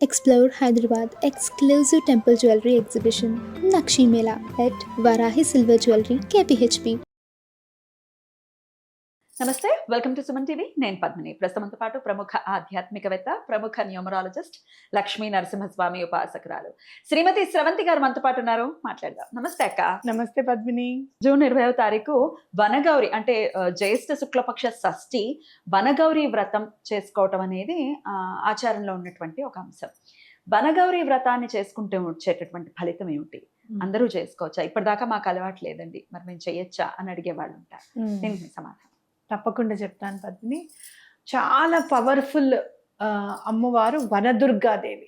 Explore Hyderabad exclusive temple jewelry exhibition Nakshi Mela at Varahi Silver Jewelry KPHP. నమస్తే, welcome to Suman TV. నేను పద్మిని. ప్రస్తుతంతో పాటు ప్రముఖ ఆధ్యాత్మికవేత్త, ప్రముఖ న్యూమరాలజిస్ట్, లక్ష్మీ నరసింహస్వామి ఉపాసకురాలు శ్రీమతి స్రవంతి గారు మనతో పాటు ఉన్నారు. మాట్లాడదాం. నమస్తే అక్క. నమస్తే పద్మిని. జూన్ 20వ తారీఖు వనగౌరి అంటే జ్యేష్ఠ శుక్లపక్ష షష్ఠి వనగౌరి వ్రతం చేసుకోవటం అనేది ఆచారంలో ఉన్నటువంటి ఒక అంశం. వనగౌరి వ్రతాన్ని చేసుకుంటూ వచ్చేటటువంటి ఫలితం ఏమిటి? అందరూ చేసుకోవచ్చా? ఇప్పటిదాకా మాకు అలవాటు లేదండి, మరి మేము చేయొచ్చా అని అడిగే వాళ్ళు ఉంటారు. దీనికి సమాధానం తప్పకుండా చెప్తాను పద్మిని. చాలా పవర్ఫుల్ అమ్మవారు వనదుర్గాదేవి.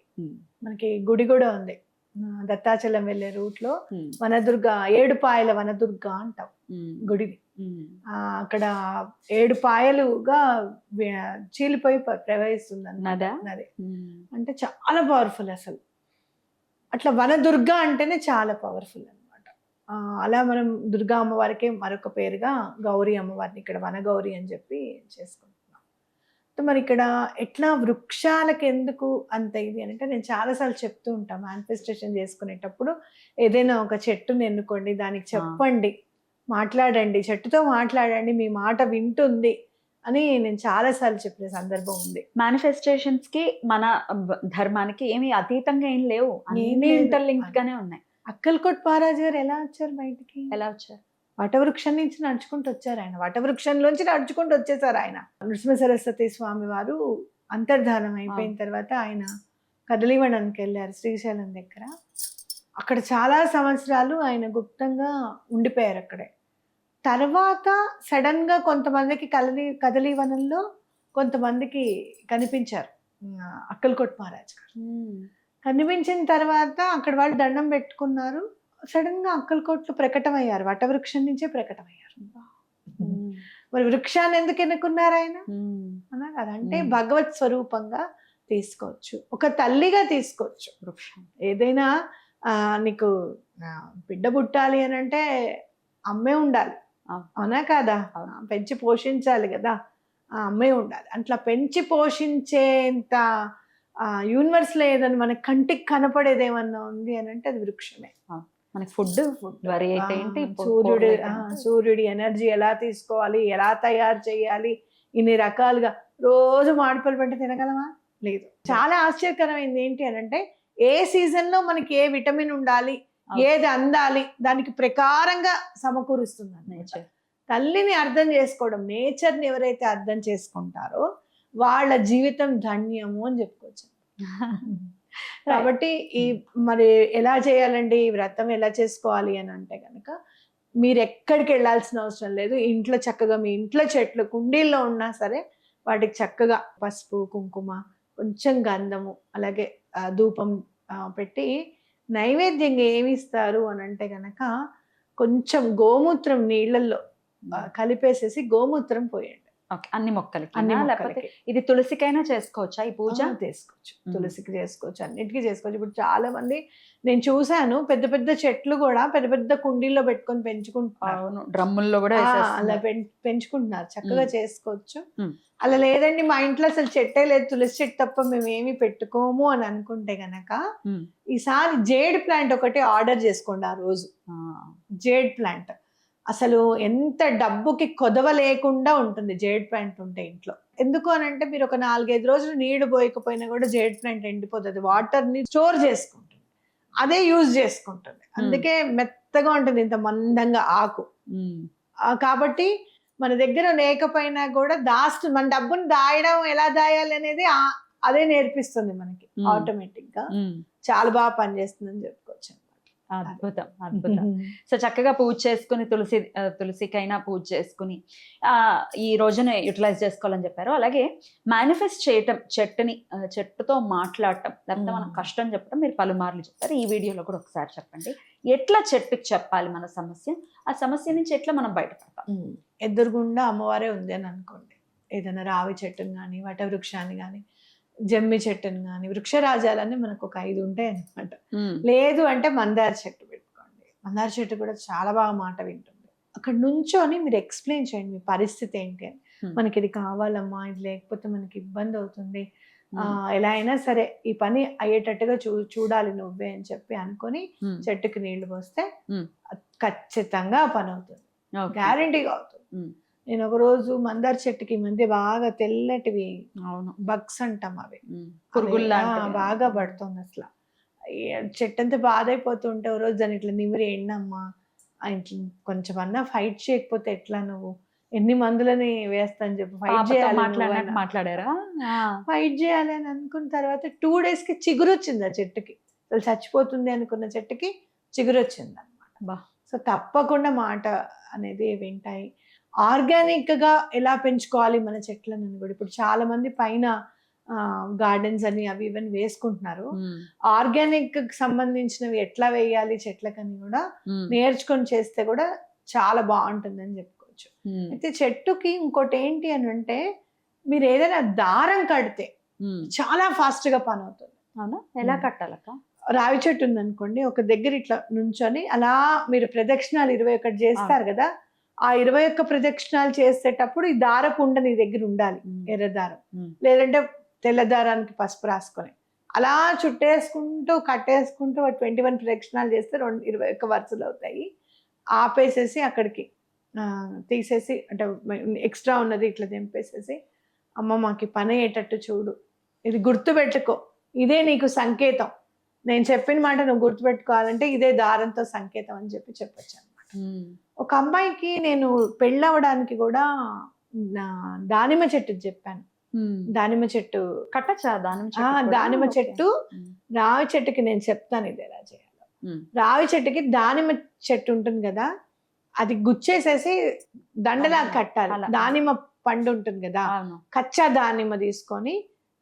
మనకి గుడి కూడా ఉంది, దత్తాచలం వెళ్ళే రూట్ లో వనదుర్గ, ఏడుపాయల వనదుర్గ అంటాం గుడి. అక్కడ 7 పాయలుగా చీలిపోయి ప్రవహిస్తుంది నది. అంటే చాలా పవర్ఫుల్ అసలు. అట్లా వనదుర్గ అంటేనే చాలా పవర్ఫుల్. అలా మనం దుర్గా అమ్మవారికి మరొక పేరుగా గౌరీ అమ్మవారిని ఇక్కడ వనగౌరి అని చెప్పి చేసుకుంటున్నాం. మరి ఇక్కడ ఎట్లా వృక్షాలకు ఎందుకు అంత ఇది అంటే, నేను చాలాసార్లు చెప్తూ ఉంటాను, మేనిఫెస్టేషన్ చేసుకునేటప్పుడు ఏదైనా ఒక చెట్టుని ఎన్నుకోండి, దానికి చెప్పండి, మాట్లాడండి, చెట్టుతో మాట్లాడండి, మీ మాట వింటుంది అని నేను చాలాసార్లు చెప్పిన సందర్భం ఉంది. మేనిఫెస్టేషన్స్ కి మన ధర్మానికి ఏమి అతీతంగా ఏం లేవు, అన్ని ఇంటర్లింక్ గానే ఉన్నాయి. అక్కల్కోట్ మహారాజు గారు ఎలా వచ్చారు బయటికి? ఎలా వచ్చారు? వటవృక్షం నుంచి నడుచుకుంటూ వచ్చారు ఆయన. వటవృక్షంలోంచి నడుచుకుంటూ వచ్చేసారు ఆయన. నృసింహ సరస్వతి స్వామి వారు అంతర్ధానం అయిపోయిన తర్వాత ఆయన కదలివనానికి వెళ్ళారు శ్రీశైలం దగ్గర. అక్కడ చాలా సంవత్సరాలు ఆయన గుప్తంగా ఉండిపోయారు అక్కడే. తర్వాత సడన్ గా కొంతమందికి కదలివనంలో కొంతమందికి కనిపించారు అక్కల్కోట్ మహారాజు గారు. కనిపించిన తర్వాత అక్కడ వాళ్ళు దండం పెట్టుకున్నారు. సడన్ గా అక్కల్కోట్లు ప్రకటమయ్యారు, వటవృక్షం నుంచే ప్రకటమయ్యారు. మరి వృక్షాన్ని ఎందుకు ఎన్నుకున్నారు ఆయన అన్నా కదా? అంటే భగవత్ స్వరూపంగా తీసుకోవచ్చు, ఒక తల్లిగా తీసుకోవచ్చు వృక్షం. ఏదైనా నీకు బిడ్డ పుట్టాలి అని అంటే అమ్మే ఉండాలి, అవునా కాదా? పెంచి పోషించాలి కదా, ఆ అమ్మే ఉండాలి. అట్లా పెంచి పోషించేంత యూనివర్స్ లో ఏదన్నా మనకి కంటికి కనపడేది ఏమన్నా ఉంది అని అంటే అది వృక్షమే. మనకి ఫుడ్ సూర్యుడి ఎనర్జీ ఎలా తీసుకోవాలి, ఎలా తయారు చేయాలి, ఇన్ని రకాలుగా రోజు మామిడిపళ్ళు పంట తినగలమా? లేదు. చాలా ఆశ్చర్యకరమైంది ఏంటి అని అంటే, ఏ సీజన్ లో మనకి ఏ విటమిన్ ఉండాలి, ఏది అందాలి, దానికి ప్రకారంగా సమకూరుస్తుంది నేచర్. తల్లిని అర్థం చేసుకోవడం, నేచర్ని ఎవరైతే అర్థం చేసుకుంటారో వాళ్ళ జీవితం ధన్యము అని చెప్పుకోవచ్చు. కాబట్టి ఈ మరి ఎలా చేయాలండి ఈ వ్రతం, ఎలా చేసుకోవాలి అని అంటే కనుక, మీరు ఎక్కడికి వెళ్ళాల్సిన అవసరం లేదు. ఇంట్లో చక్కగా మీ ఇంట్లో చెట్లు కుండీల్లో ఉన్నా సరే వాటికి చక్కగా పసుపు, కుంకుమ, కొంచెం గంధము, అలాగే ధూపం పెట్టి నైవేద్యంగా ఏమి ఇస్తారు అని అంటే కనుక, కొంచెం గోమూత్రం నీళ్ళల్లో కలిపేసేసి గోమూత్రం పోయండి అన్ని మొక్కలకి. లేకపోతే ఇది తులసికైనా చేసుకోవచ్చా ఈ పూజ? చేసుకోవచ్చు, తులసికి చేసుకోవచ్చు, అన్నిటికీ చేసుకోవచ్చు. ఇప్పుడు చాలా మంది నేను చూసాను, పెద్ద పెద్ద చెట్లు కూడా పెద్ద పెద్ద కుండీల్లో పెట్టుకొని పెంచుకుంటున్నారు, డ్రమ్ముల్లో కూడా అలా పెంచుకుంటున్నారు. చక్కగా చేసుకోవచ్చు. అలా లేదండి మా ఇంట్లో అసలు చెట్టే లేదు, తులసి చెట్టు తప్ప మేము ఏమి పెట్టుకోము అని అనుకుంటే గనక, ఈసారి జేడ్ ప్లాంట్ ఒకటి ఆర్డర్ చేసుకోండి. ఆ రోజు జేడ్ ప్లాంట్ అసలు ఎంత డబ్బుకి కొదవ లేకుండా ఉంటుంది జేడ్ ప్లాంట్ ఉంటే ఇంట్లో. ఎందుకు అని అంటే, మీరు ఒక 4-5 రోజులు నీళ్లు పోయకపోయినా కూడా జేడ్ ప్లాంట్ ఎండిపోతుంది, వాటర్ ని స్టోర్ చేసుకుంటుంది, అదే యూజ్ చేసుకుంటుంది. అందుకే మెత్తగా ఉంటుంది, ఇంత మందంగా ఆకు. కాబట్టి మన దగ్గర లేకపోయినా కూడా మన డబ్బుని దాయడం ఎలా దాయాలి అనేది అదే నేర్పిస్తుంది మనకి ఆటోమేటిక్ గా. చాలా బాగా పనిచేస్తుందని చెప్పుకోవచ్చు. అద్భుతం, అద్భుతం. సో చక్కగా పూజ చేసుకుని, తులసికైనా పూజ చేసుకుని ఈ రోజున యూటిలైజ్ చేసుకోవాలని చెప్పారు. అలాగే మేనిఫెస్ట్ చేయటం, చెట్టుతో మాట్లాడటం, లేకపోతే మనం కష్టం చెప్పడం మీరు పలుమార్లు చెప్పారు. ఈ వీడియోలో కూడా ఒకసారి చెప్పండి, ఎట్లా చెట్టుకి చెప్పాలి మన సమస్య, ఆ సమస్య నుంచి ఎట్లా మనం బయటపడతాం? ఎదురుగుండా అమ్మవారే ఉంది అని అనుకోండి, ఏదైనా రావి చెట్టుని కానీ, వటవృక్షాన్ని కానీ, జమ్మి చెట్టుని కానీ, వృక్షరాజాలన్నీ మనకు ఒక 5 ఉంటాయి అనమాట. లేదు అంటే మందార చెట్టు పెట్టుకోండి. మందార చెట్టు కూడా చాలా బాగా మాట వింటుంది. అక్కడ నుంచోని మీరు ఎక్స్ప్లెయిన్ చేయండి మీ పరిస్థితి ఏంటి అని. మనకి ఇది కావాలమ్మా, ఇది లేకపోతే మనకి ఇబ్బంది అవుతుంది, ఎలా అయినా సరే ఈ పని అయ్యేటట్టుగా చూడాలి నువ్వే అని చెప్పి అనుకొని చెట్టుకి నీళ్లు పోస్తే ఖచ్చితంగా ఆ పని అవుతుంది, గ్యారంటీగా అవుతుంది. నేను ఒక రోజు మందార చెట్టుకి ఈ మధ్య బాగా తెల్లటివి బగ్స్ అంటాం, అవి బాగా పడుతుంది అసలు. చెట్టు అంతా బాధ అయిపోతుంటే ఓ రోజు దాన్ని ఇట్లా నిమిరి ఎండమ్మా, కొంచెం అన్నా ఫైట్ చేయకపోతే ఎట్లా, నువ్వు ఎన్ని మందులని వేస్తా అని చెప్పి ఫైట్ చేయాలి మాట్లాడారా, ఫైట్ చేయాలి అని అనుకున్న తర్వాత 2 days కి చిగురు వచ్చింది ఆ చెట్టుకి. అసలు చచ్చిపోతుంది అనుకున్న చెట్టుకి చిగురు వచ్చింది అనమాట. సో తప్పకుండా మాట అనేది వింటాయి. ఆర్గానిక్ గా ఎలా పెంచుకోవాలి మన చెట్లను కూడా, ఇప్పుడు చాలా మంది పైన గార్డెన్స్ అని అవి ఇవన్నీ వేసుకుంటున్నారు. ఆర్గానిక్ కి సంబంధించినవి ఎట్లా వేయాలి చెట్లకని కూడా నేర్చుకొని చేస్తే కూడా చాలా బాగుంటుంది అని చెప్పుకోవచ్చు. అయితే చెట్టుకి ఇంకోటి ఏంటి అని అంటే, మీరు ఏదైనా దారం కడితే చాలా ఫాస్ట్ గా పని అవుతుంది. అవునా, ఎలా కట్టాలక్క? రావి చెట్టు ఉంది అనుకోండి, ఒక దగ్గర ఇట్లా నుంచొని అలా మీరు ప్రదక్షిణాలు 21 చేస్తారు కదా, ఆ 21 ప్రదక్షిణాలు చేసేటప్పుడు ఈ దారపు ఉండ నీ దగ్గర ఉండాలి, ఎర్ర దారం, లేదంటే తెల్ల దారానికి పసుపు రాసుకొని అలా చుట్టేసుకుంటూ కట్టేసుకుంటూ 21 ప్రదక్షిణాలు చేస్తే 21 వరుసలు అవుతాయి. ఆపేసేసి అక్కడికి తీసేసి, అంటే ఎక్స్ట్రా ఉన్నది ఇట్లా దింపేసేసి, అమ్మ మాకు పని అయ్యేటట్టు చూడు, ఇది గుర్తుపెట్టుకో, ఇదే నీకు సంకేతం, నేను చెప్పిన మాట నువ్వు గుర్తుపెట్టుకోవాలంటే ఇదే దారంతో సంకేతం అని చెప్పొచ్చు అనమాట. ఒక అమ్మాయికి నేను పెళ్ళవడానికి కూడా దానిమ్మ చెట్టు చెప్పాను. దానిమ్మ చెట్టు కట్టచ్చా? దానిమ్మ చెట్టు, రావి చెట్టుకి నేను చెప్తాను ఇది ఎలా చేయాలో. రావి చెట్టుకి దానిమ్మ చెట్టు ఉంటుంది కదా, అది గుచ్చేసేసి దండలాగా కట్టాలి. దానిమ్మ పండు ఉంటుంది కదా, కచ్చా దానిమ్మ తీసుకొని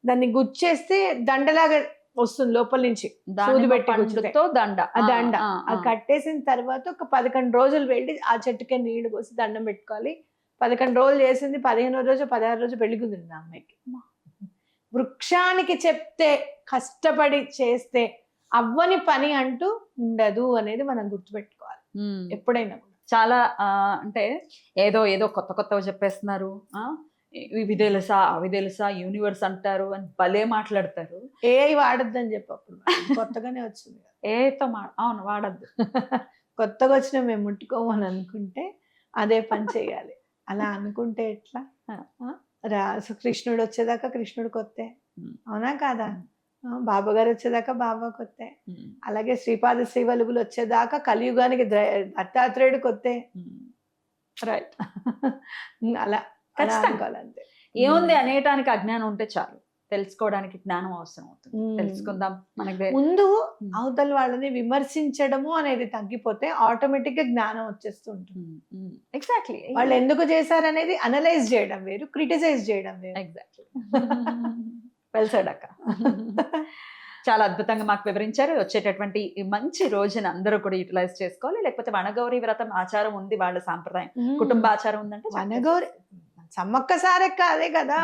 దాన్ని గుచ్చేస్తే దండలాగా వస్తుంది లోపల నుంచి, సూది పెట్టి దండ అది కట్టేసిన తర్వాత ఒక 11 రోజులు వెళ్ళి ఆ చెట్టుకే నీళ్లు పోసి దండం పెట్టుకోవాలి. 11 రోజులు చేసింది, 15వ రోజు 16 రోజు పెళ్లి కుదిరింది ఆ అమ్మాయికి. వృక్షానికి చెప్తే కష్టపడి చేస్తే అవ్వని పని అంటూ ఉండదు అనేది మనం గుర్తుపెట్టుకోవాలి ఎప్పుడైనా కూడా. చాలా అంటే ఏదో ఏదో కొత్త కొత్తగా చెప్పేస్తున్నారు, ఇవి తెలుసా అవి తెలుసా, యూనివర్స్ అంటారు అని భలే మాట్లాడతారు. ఏఐ వాడద్దని చెప్పి అప్పుడు కొత్తగానే వచ్చింది, ఏతో అవును వాడద్దు, కొత్తగా వచ్చిన మేము ముట్టుకోమని అనుకుంటే అదే పని చేయాలి. అలా అనుకుంటే ఎట్లా? కృష్ణుడు వచ్చేదాకా కృష్ణుడు కొత్తే, అవునా కాదా? బాబా గారు వచ్చేదాకా బాబా కొత్తే, అలాగే శ్రీపాద శ్రీవల్లుభులు వచ్చేదాకా కలియుగానికి దత్తాత్రేయుడు కొత్తే. రైట్, అలా అనుకోవాలంతే. ఏముంది అనేటానికి అజ్ఞానం ఉంటే చాలు, తెలుసుకోవడానికి జ్ఞానం అవసరం అవుతుంది. తెలుసుకుందాం. మనకి ముందు అవతల వాళ్ళని విమర్శించడము అనేది తగ్గిపోతే ఆటోమేటిక్ గా జ్ఞానం వచ్చేస్తూ ఉంటుంది. ఎగ్జాక్ట్లీ, వాళ్ళు ఎందుకు చేశారనేది అనలైజ్ చేయడం వేరు, క్రిటిసైజ్ చేయడం వేరు. ఎగ్జాక్ట్లీ, వెల్ సెడ్ అక్క. చాలా అద్భుతంగా మాకు వివరించారు. వచ్చేటటువంటి మంచి రోజున అందరూ కూడా యూటిలైజ్ చేసుకోవాలి. లేకపోతే వనగౌరి వ్రతం ఆచారం ఉంది, వాళ్ళ సాంప్రదాయం కుటుంబ ఆచారం ఉందంటే వనగౌరి సమ్మక్క సారక్క అదే కదా,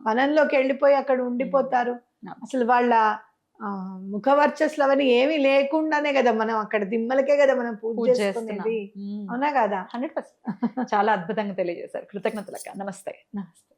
వనంలోకి వెళ్ళిపోయి అక్కడ ఉండిపోతారు. అసలు వాళ్ళ ముఖ వర్చస్సులు అవన్నీ ఏమీ లేకుండానే కదా మనం అక్కడ దిమ్మలకే కదా మనం పూజ చేసుకునేది, అవునా కదా? 100%. చాలా అద్భుతంగా తెలియజేశారు. కృతజ్ఞతలక్క. నమస్తే. నమస్తే.